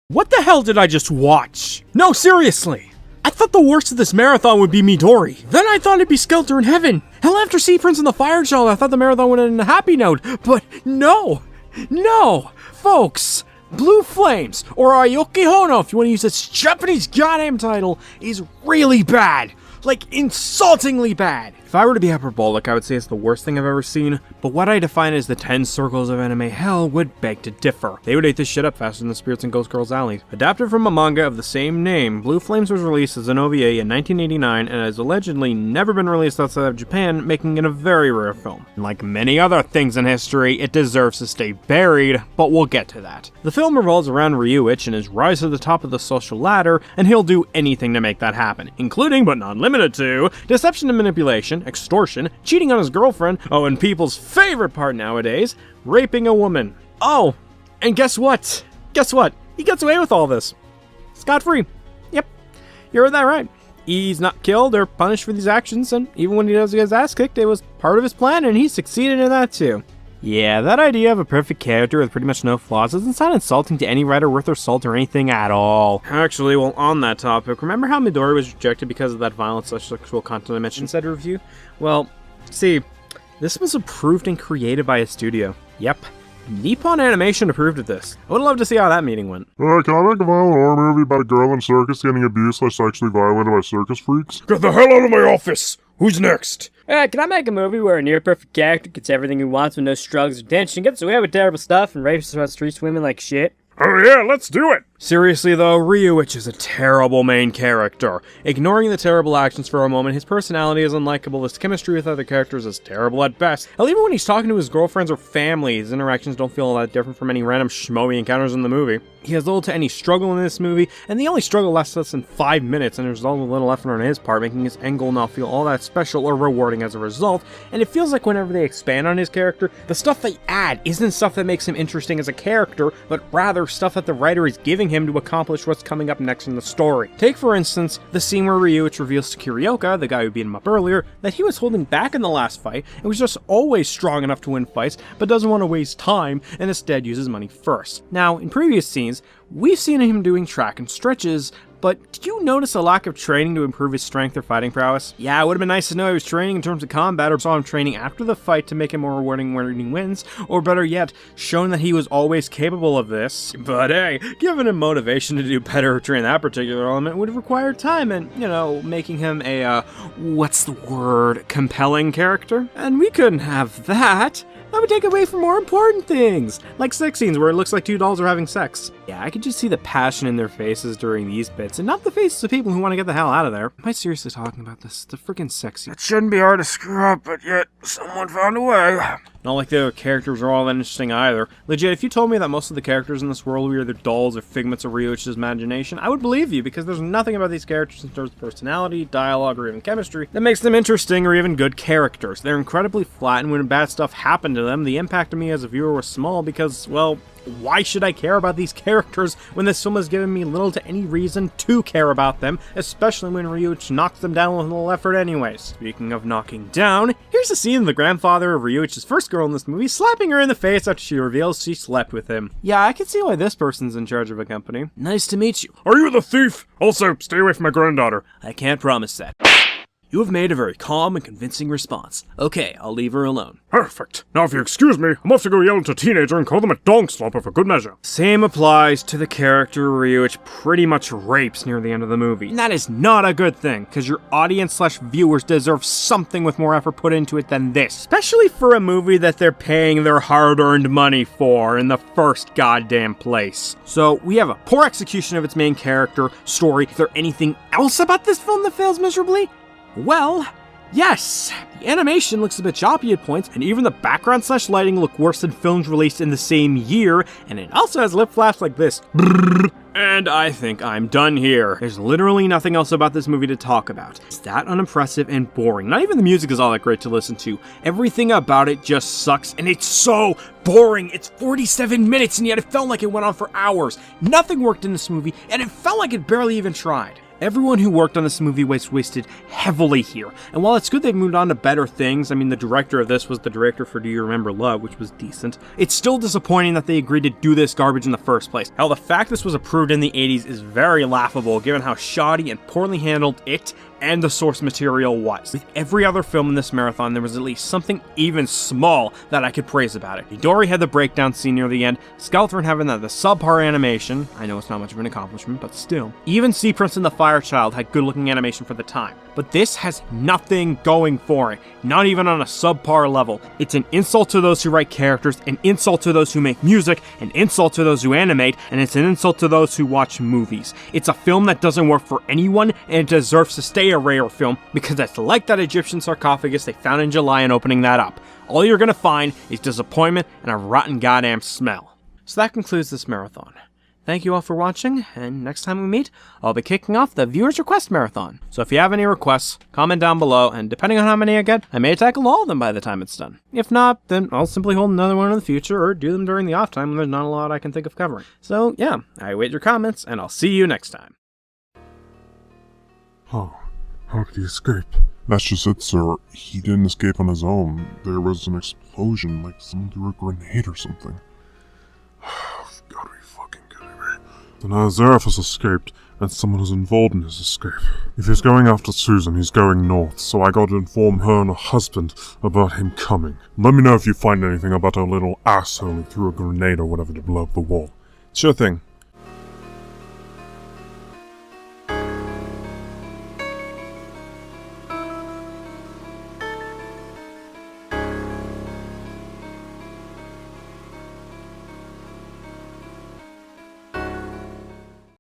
What the hell did I just watch? No, seriously! I thought the worst of this marathon would be Midori. Then I thought it'd be Skelter in Heaven. Hell, after Sea Prince and the Fire Child, I thought the marathon would end on a happy note. But no! No! Folks! Blue Flames, or Aoki Hono, if you want to use this Japanese goddamn title, is really bad. Like, insultingly bad. If I were to be hyperbolic, I would say it's the worst thing I've ever seen, but what I define as the 10 circles of anime hell would beg to differ. They would eat this shit up faster than the spirits in Ghost Girl's Alley. Adapted from a manga of the same name, Blue Flames was released as an OVA in 1989 and has allegedly never been released outside of Japan, making it a very rare film. And like many other things in history, it deserves to stay buried, but we'll get to that. The film revolves around Ryuichi and his rise to the top of the social ladder, and he'll do anything to make that happen, including, but not limited to, deception and manipulation, extortion, cheating on his girlfriend, and people's favorite part nowadays, raping a woman. Oh, and guess what? Guess what? He gets away with all this. Scot-free. Yep, you heard that right. He's not killed or punished for these actions, and even when he does get his ass kicked, it was part of his plan, and he succeeded in that too. Yeah, that idea of a perfect character with pretty much no flaws doesn't sound insulting to any writer worth their salt or anything at all. Actually, well, on that topic, remember how Midori was rejected because of that violent/sexual content I mentioned in said review? Well, see, this was approved and created by a studio. Yep. Nippon Animation approved of this. I would love to see how that meeting went. Can I make a violent horror movie about a girl in circus getting abused/sexually violated by circus freaks? Get the hell out of my office! Who's next? Can I make a movie where a near-perfect character gets everything he wants with no struggles or tension, gets away with terrible stuff, and rapes the streets women like shit? Oh yeah, let's do it! Seriously though, Ryuichi is a terrible main character. Ignoring the terrible actions for a moment, his personality is unlikable, his chemistry with other characters is terrible at best. Hell, even when he's talking to his girlfriends or family, his interactions don't feel all that different from any random schmo he encounters in the movie. He has little to any struggle in this movie, and the only struggle lasts less than 5 minutes, and there's all a little effort on his part, making his end goal not feel all that special or rewarding as a result, and it feels like whenever they expand on his character, the stuff they add isn't stuff that makes him interesting as a character, but rather stuff that the writer is giving him to accomplish what's coming up next in the story. Take, for instance, the scene where Ryuichi reveals to Kiryoka, the guy who beat him up earlier, that he was holding back in the last fight and was just always strong enough to win fights, but doesn't want to waste time and instead uses money first. Now, in previous scenes, we've seen him doing track and stretches, but did you notice a lack of training to improve his strength or fighting prowess? Yeah, it would have been nice to know he was training in terms of combat, or saw him training after the fight to make him more rewarding when he wins, or better yet, shown that he was always capable of this. But hey, giving him motivation to do better or train that particular element would have required time and, making him a, compelling character? And we couldn't have that. That would take away from more important things, like sex scenes where it looks like two dolls are having sex. Yeah, I could just see the passion in their faces during these bits, and not the faces of people who want to get the hell out of there. Am I seriously talking about this? The freaking sex scene. It shouldn't be hard to screw up, but yet someone found a way. Not like the other characters are all that interesting either. Legit, if you told me that most of the characters in this world were either dolls or figments of Ryuichi's imagination, I would believe you, because there's nothing about these characters in terms of personality, dialogue, or even chemistry that makes them interesting or even good characters. They're incredibly flat, and when bad stuff happened to them, the impact on me as a viewer was small because, well, why should I care about these characters when this film has given me little to any reason to care about them, especially when Ryuichi knocks them down with little effort anyways. Speaking of knocking down, here's a scene of the grandfather of Ryuichi's first girl in this movie slapping her in the face after she reveals she slept with him. Yeah, I can see why this person's in charge of a company. Nice to meet you. Are you the thief? Also, stay away from my granddaughter. I can't promise that. You have made a very calm and convincing response. Okay, I'll leave her alone. Perfect. Now if you excuse me, I'm off to go yell at a teenager and call them a dong slumper for good measure. Same applies to the character Ryuichi pretty much rapes near the end of the movie. And that is not a good thing, because your audience/viewers deserve something with more effort put into it than this. Especially for a movie that they're paying their hard-earned money for in the first goddamn place. So, we have a poor execution of its main character, story. Is there anything else about this film that fails miserably? Well, yes! The animation looks a bit choppy at points, and even the background/lighting look worse than films released in the same year, and it also has lip flaps like this. And I think I'm done here. There's literally nothing else about this movie to talk about. It's that unimpressive and boring. Not even the music is all that great to listen to. Everything about it just sucks, and it's so boring. It's 47 minutes, and yet it felt like it went on for hours. Nothing worked in this movie, and it felt like it barely even tried. Everyone who worked on this movie was wasted heavily here, and while it's good they've moved on to better things, I mean the director of this was the director for Do You Remember Love, which was decent, it's still disappointing that they agreed to do this garbage in the first place. Hell, the fact this was approved in the 80s is very laughable given how shoddy and poorly handled it and the source material was. With every other film in this marathon, there was at least something even small that I could praise about it. Midori had the breakdown scene near the end, Skeletor in Heaven had the subpar animation, I know it's not much of an accomplishment, but still. Even Sea Prince and the Fire Child had good looking animation for the time. But this has nothing going for it, not even on a subpar level. It's an insult to those who write characters, an insult to those who make music, an insult to those who animate, and it's an insult to those who watch movies. It's a film that doesn't work for anyone, and it deserves to stay a rare film because it's like that Egyptian sarcophagus they found in July and opening that up. All you're gonna find is disappointment and a rotten goddamn smell. So that concludes this marathon. Thank you all for watching, and next time we meet, I'll be kicking off the Viewers Request Marathon. So if you have any requests, comment down below, and depending on how many I get, I may tackle all of them by the time it's done. If not, then I'll simply hold another one in the future, or do them during the off time when there's not a lot I can think of covering. So yeah, I await your comments, and I'll see you next time. Oh, how did he escape? That's just it, sir. He didn't escape on his own. There was an explosion, like someone threw a grenade or something. Gotta be fucking kidding me. Then Zeref has escaped, and someone is involved in his escape. If he's going after Susan, he's going north, so I gotta inform her and her husband about him coming. Let me know if you find anything about her little asshole who threw a grenade or whatever to blow up the wall. Sure thing.